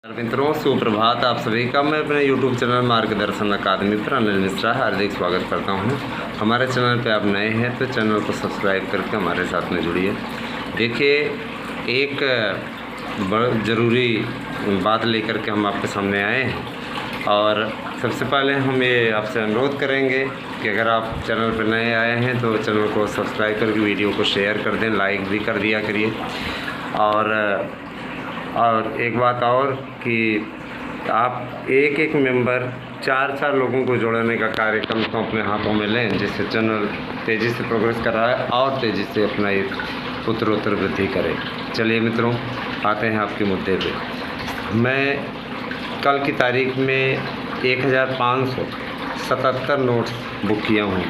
मित्रों सुप्रभात। आप सभी का मैं अपने YouTube चैनल मार्गदर्शन अकादमी पर अनिल मिश्रा हार्दिक स्वागत करता हूं। हमारे चैनल पे आप नए हैं तो चैनल को सब्सक्राइब करके हमारे साथ में जुड़िए। देखिए, एक ज़रूरी बात लेकर के हम आपके सामने आए हैं और सबसे पहले हम ये आपसे अनुरोध करेंगे कि अगर आप चैनल पर नए आए हैं तो चैनल को सब्सक्राइब करके वीडियो को शेयर कर दें, लाइक भी कर दिया करिए। और एक बात और कि आप एक मेंबर 4 लोगों को जोड़ने का कार्यक्रम तो अपने हाथों में लें, जिससे चैनल तेज़ी से प्रोग्रेस कर रहा है और तेज़ी से अपना एक उत्तरोत्तर वृद्धि करे। चलिए मित्रों, आते हैं आपके मुद्दे पे। मैं कल की तारीख में 1577 नोट्स बुक किया हूँ।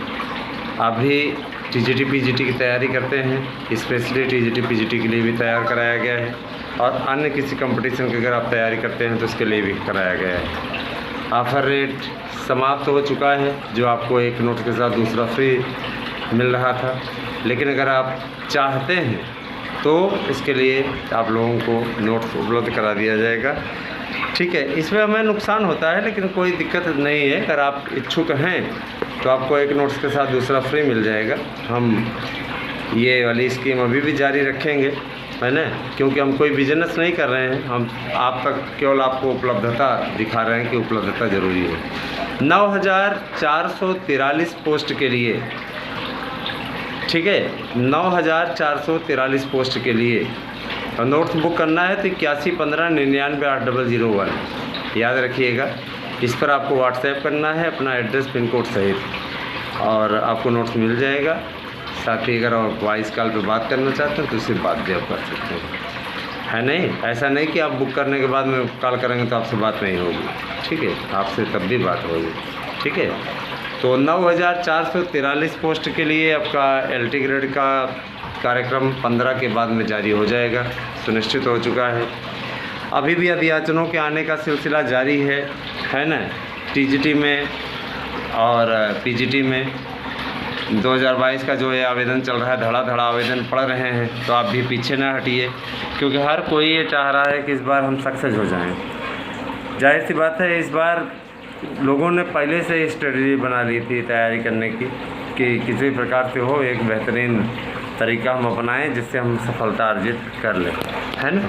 अभी टीजीटी पीजीटी की तैयारी करते हैं, स्पेशली टीजीटी पीजीटी के लिए भी तैयार कराया गया है और अन्य किसी कंपटीशन की अगर आप तैयारी करते हैं तो उसके लिए भी कराया गया है। ऑफ़र रेट समाप्त हो चुका है, जो आपको एक नोट के साथ दूसरा फ्री मिल रहा था, लेकिन अगर आप चाहते हैं तो इसके लिए आप लोगों को नोट्स उपलब्ध करा दिया जाएगा। ठीक है, इसमें हमें नुकसान होता है लेकिन कोई दिक्कत नहीं है। अगर आप इच्छुक हैं तो आपको एक नोट्स के साथ दूसरा फ्री मिल जाएगा। हम ये वाली स्कीम अभी भी जारी रखेंगे, है ना, क्योंकि हम कोई बिजनेस नहीं कर रहे हैं, हम आप तक केवल आपको उपलब्धता दिखा रहे हैं कि उपलब्धता ज़रूरी है। 9443 पोस्ट के लिए, ठीक है, 9443 पोस्ट के लिए नोट्स बुक करना है तो 8115998001 याद रखिएगा। इस पर आपको व्हाट्सएप करना है अपना एड्रेस पिन कोड सहित और आपको नोट्स मिल जाएगा। साथ ही अगर आप वॉइस कॉल पे बात करना चाहते हैं तो सिर्फ बात भी आप कर सकते हैं, है नहीं। ऐसा नहीं कि आप बुक करने के बाद में कॉल करेंगे तो आपसे बात नहीं होगी, ठीक है, आपसे तब भी बात होगी, ठीक है। तो 9443 पोस्ट के लिए आपका LT ग्रेड का कार्यक्रम 15 के बाद में जारी हो जाएगा, सुनिश्चित हो चुका है। अभी भी अभियाचनों के आने का सिलसिला जारी है ना, TGT में और PGT में 2022 का जो ये आवेदन चल रहा है, धड़ा आवेदन पड़ रहे हैं, तो आप भी पीछे ना हटिए, क्योंकि हर कोई ये चाह रहा है कि इस बार हम सक्सेस हो जाएं। जाहिर सी बात है, इस बार लोगों ने पहले से स्ट्रेटजी बना ली थी तैयारी करने की कि किसी प्रकार से हो एक बेहतरीन तरीका हम अपनाएं जिससे हम सफलता अर्जित कर लें, है ना।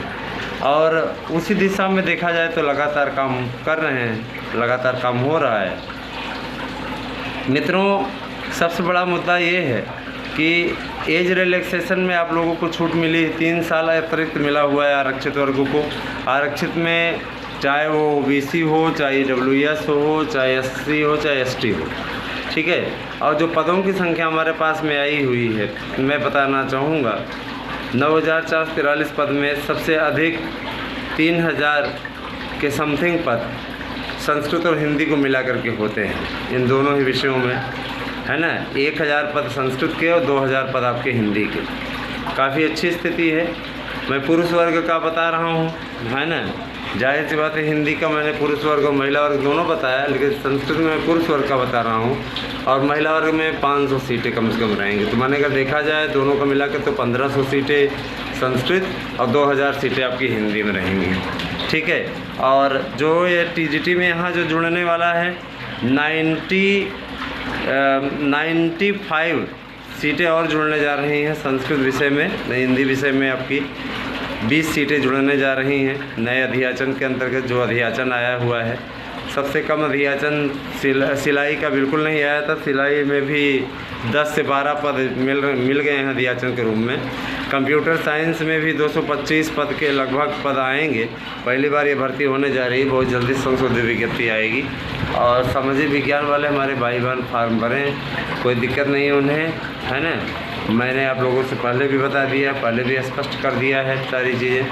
और उसी दिशा में देखा जाए तो लगातार काम कर रहे हैं, लगातार काम हो रहा है। मित्रों, सबसे बड़ा मुद्दा ये है कि एज रिलैक्सेशन में आप लोगों को छूट मिली, 3 साल अतिरिक्त मिला हुआ है आरक्षित वर्गों को। आरक्षित में चाहे वो OBC हो, चाहे EWS हो, चाहे SC हो, चाहे ST हो, ठीक है। और जो पदों की संख्या हमारे पास में आई हुई है मैं बताना चाहूँगा, 9443 पद में सबसे अधिक 3000 के समथिंग पद संस्कृत और हिंदी को मिला करके होते हैं, इन दोनों ही विषयों में, है ना। 1000 पद संस्कृत के और 2000 पद आपके हिंदी के। काफ़ी अच्छी स्थिति है। मैं पुरुष वर्ग का बता रहा हूँ, है ना। जाहिर सी बात है, हिंदी का मैंने पुरुष वर्ग और महिला वर्ग दोनों बताया, लेकिन संस्कृत में मैं पुरुष वर्ग का बता रहा हूँ और महिला वर्ग में 500 सीटें कम से कम रहेंगी। तो मैंने अगर देखा जाए दोनों का मिला तो 1500 सीटें संस्कृत और 2000 सीटें आपकी हिंदी में रहेंगी, ठीक है। और जो ये TGT में यहाँ जो जुड़ने वाला है 95 सीटें और जुड़ने जा रही हैं संस्कृत विषय में। हिंदी विषय में आपकी 20 सीटें जुड़ने जा रही हैं नए अधियाचन के अंतर्गत। जो अधियाचन आया हुआ है, सबसे कम अधियाचन सिलाई का बिल्कुल नहीं आया था। सिलाई में भी 10 से 12 पद मिल गए हैं अधियाचन के रूप में। कंप्यूटर साइंस में भी 225 पद के लगभग पद आएंगे। पहली बार ये भर्ती होने जा रही है, बहुत जल्दी संशोधित विज्ञप्ति आएगी। और सामाजिक विज्ञान वाले हमारे भाई बहन फार्म भरें, कोई दिक्कत नहीं है उन्हें, है ना। मैंने आप लोगों से पहले भी बता दिया, पहले भी स्पष्ट कर दिया है सारी चीज़ें।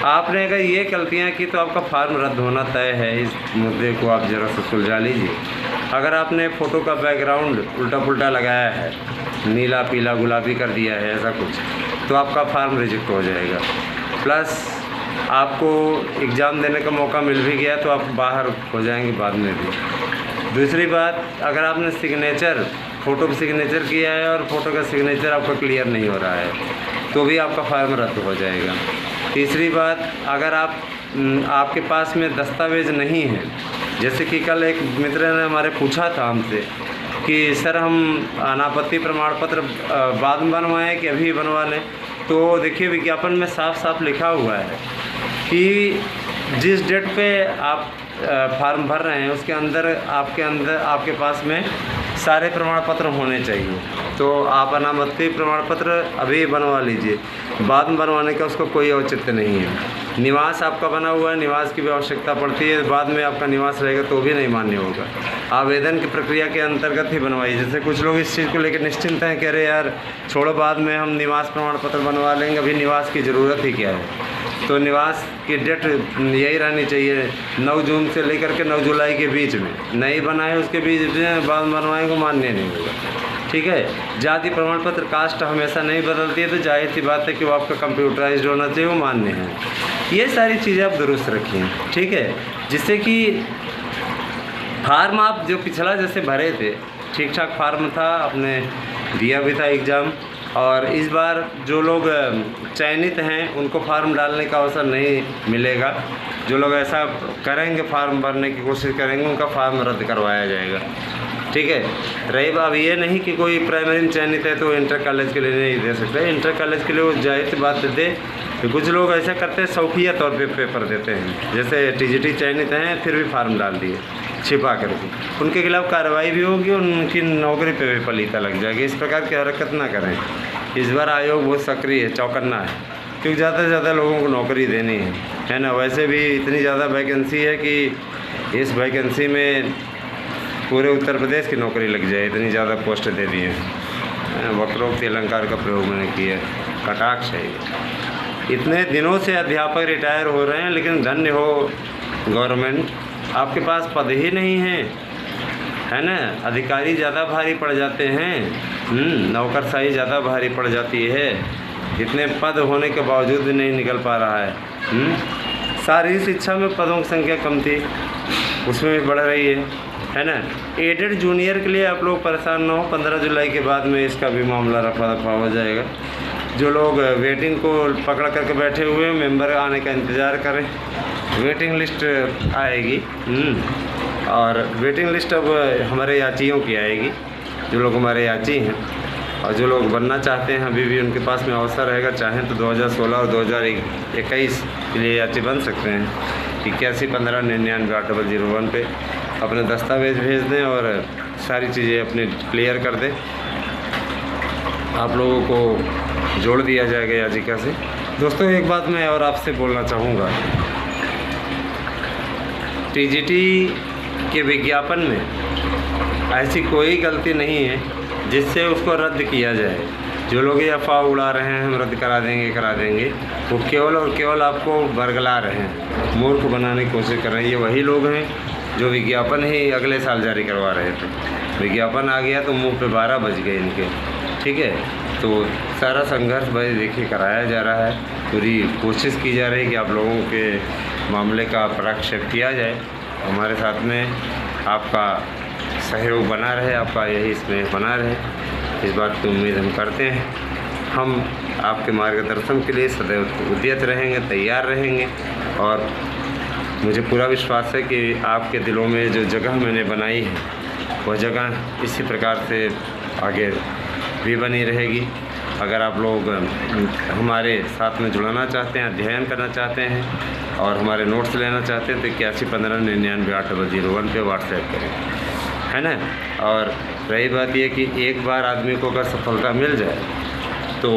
आपने अगर ये गलतियाँ की तो आपका फार्म रद्द होना तय है। इस मुद्दे को आप ज़रा सा सुलझा लीजिए। अगर आपने फ़ोटो का बैकग्राउंड उल्टा पुल्टा लगाया है, नीला पीला गुलाबी कर दिया है ऐसा कुछ, तो आपका फार्म रिजेक्ट हो जाएगा। प्लस आपको एग्ज़ाम देने का मौका मिल भी गया तो आप बाहर हो जाएंगे बाद में भी। दूसरी बात, अगर आपने सिग्नेचर फ़ोटो पर सिग्नेचर किया है और फ़ोटो का सिग्नेचर आपका क्लियर नहीं हो रहा है तो भी आपका फार्म रद्द हो जाएगा। तीसरी बात, अगर आप आपके पास में दस्तावेज़ नहीं है, जैसे कि कल एक मित्र ने हमारे पूछा था हमसे कि सर हम अनापत्ति प्रमाण पत्र बाद में बनवाएं कि अभी बनवा लें, तो देखिए विज्ञापन में साफ साफ लिखा हुआ है कि जिस डेट पे आप फार्म भर रहे हैं उसके अंदर आपके पास में सारे प्रमाण पत्र होने चाहिए। तो आप अनापत्ति प्रमाण पत्र अभी बनवा लीजिए, बाद में बनवाने का उसका कोई औचित्य नहीं है। निवास आपका बना हुआ है, निवास की भी आवश्यकता पड़ती है, बाद में आपका निवास रहेगा तो भी नहीं मान्य होगा। आवेदन की प्रक्रिया के अंतर्गत ही बनवाइए। जैसे कुछ लोग इस चीज़ को लेकर निश्चिंत हैं, कह रहे यार छोड़ो बाद में हम निवास प्रमाण पत्र बनवा लेंगे, अभी निवास की ज़रूरत ही क्या है। तो निवास की डेट यही रहनी चाहिए 9 जून से लेकर के 9 जुलाई के बीच में, नहीं बना है उसके बीच में बाद बनवाएंगे मान्य नहीं होगा। ठीक है। जाति प्रमाण पत्र कास्ट हमेशा नहीं बदलती है, तो जाहिर सी बात है कि वो आपका कंप्यूटराइज्ड होना चाहिए, वो मान्य है। ये सारी चीज़ें आप दुरुस्त रखिए, ठीक है, जिससे कि फार्म आप जो पिछला जैसे भरे थे ठीक ठाक फार्म था, आपने दिया भी था एग्ज़ाम, और इस बार जो लोग चयनित हैं उनको फार्म डालने का अवसर नहीं मिलेगा। जो लोग ऐसा करेंगे, फार्म भरने की कोशिश करेंगे, उनका फार्म रद्द करवाया जाएगा। ठीक है। रही बात ये नहीं कि कोई प्राइमरी में चयनित है तो इंटर कॉलेज के लिए नहीं दे सकते, इंटर कॉलेज के लिए वो जाहिर सी बात दे। तो कुछ लोग ऐसा करते हैं, शौकिया तौर पे पेपर देते हैं, जैसे टीजीटी चयनित हैं फिर भी फार्म डाल दिए छिपा करके, उनके खिलाफ कार्रवाई भी होगी और उनकी नौकरी पे भी पलीता लग जाएगी। इस प्रकार की हरकत ना करें। इस बार आयोग बहुत सक्रिय है, चौकन्ना है, क्योंकि ज़्यादा से ज़्यादा लोगों को नौकरी देनी है ना। वैसे भी इतनी ज़्यादा वैकेंसी है कि इस वैकेंसी में पूरे उत्तर प्रदेश की नौकरी लग जाए, इतनी ज़्यादा पोस्ट दे दी हैं। वक्रोक्ति अलंकार का प्रयोग मैंने किया, कटाक्ष है। इतने दिनों से अध्यापक रिटायर हो रहे हैं, लेकिन धन्य हो गवर्नमेंट, आपके पास पद ही नहीं है ना। अधिकारी ज़्यादा भारी पड़ जाते हैं, नौकरशाही ज़्यादा भारी पड़ जाती है। इतने पद होने के बावजूद भी नहीं निकल पा रहा है। सारी शिक्षा में पदों की संख्या कम थी, उसमें भी बढ़ रही है ना। एडेड जूनियर के लिए आप लोग परेशान ना हो, 15 जुलाई के बाद में इसका भी मामला रफा दफा हो जाएगा। जो लोग वेटिंग को पकड़ करके बैठे हुए हैं, मेंबर आने का इंतज़ार करें, वेटिंग लिस्ट आएगी। और वेटिंग लिस्ट अब हमारे याचियों की आएगी, जो लोग हमारे याची हैं और जो लोग बनना चाहते हैं, अभी भी उनके पास में अवसर रहेगा। चाहें तो 2016 और 2021 के लिए याची बन सकते हैं। 8115998001 पे अपने दस्तावेज़ भेज दें और सारी चीज़ें अपने क्लियर कर दें। आप लोगों को जोड़ दिया जाएगा याचिका से। दोस्तों एक बात मैं और आपसे बोलना चाहूँगा, टीजीटी के विज्ञापन में ऐसी कोई गलती नहीं है जिससे उसको रद्द किया जाए। जो लोग ये अफवाह उड़ा रहे हैं हम रद्द करा देंगे, वो केवल और केवल आपको बरगला रहे हैं, मूर्ख बनाने की कोशिश कर रहे हैं। ये वही लोग हैं जो विज्ञापन ही अगले साल जारी करवा रहे थे। विज्ञापन आ गया तो मुंह पे 12 बज गए इनके। ठीक है। तो सारा संघर्ष भाई देखिए कराया जा रहा है, पूरी कोशिश की जा रही है कि आप लोगों के मामले का प्रक्षेप किया जाए। हमारे साथ में आपका सहयोग बना रहे, आपका यही स्नेह बना रहे, इस बात की उम्मीद हम करते हैं। हम आपके मार्गदर्शन के लिए सदैव उद्यत रहेंगे, तैयार रहेंगे, और मुझे पूरा विश्वास है कि आपके दिलों में जो जगह मैंने बनाई है वह जगह इसी प्रकार से आगे भी बनी रहेगी। अगर आप लोग हमारे साथ में जुड़ना चाहते हैं, अध्ययन करना चाहते हैं और हमारे नोट्स लेना चाहते हैं तो 8115998001 पे व्हाट्सएप करें, है ना। और रही बात ये कि एक बार आदमी को अगर सफलता मिल जाए तो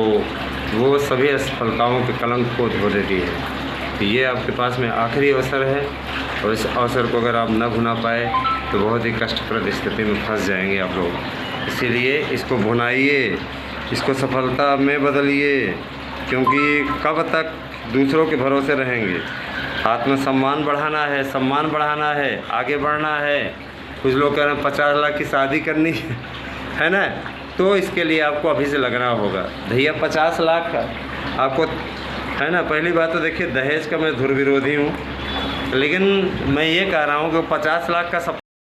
वो सभी असफलताओं के कलंक को धो देती है। तो ये आपके पास में आखिरी अवसर है, और इस अवसर को अगर आप न भुना पाए तो बहुत ही कष्टप्रद स्थिति में फंस जाएंगे आप लोग। इसीलिए इसको भुनाइए, इसको सफलता में बदलिए, क्योंकि कब तक दूसरों के भरोसे रहेंगे। आत्मसम्मान बढ़ाना है, सम्मान बढ़ाना है, आगे बढ़ना है। कुछ लोग कह रहे हैं 50 लाख की शादी करनी है ना, तो इसके लिए आपको अभी से लगना होगा। भैया 50 लाख आपको, है ना। पहली बात तो देखिए, दहेज का मैं धुर विरोधी हूँ, लेकिन मैं ये कह रहा हूँ कि 50 लाख का सपना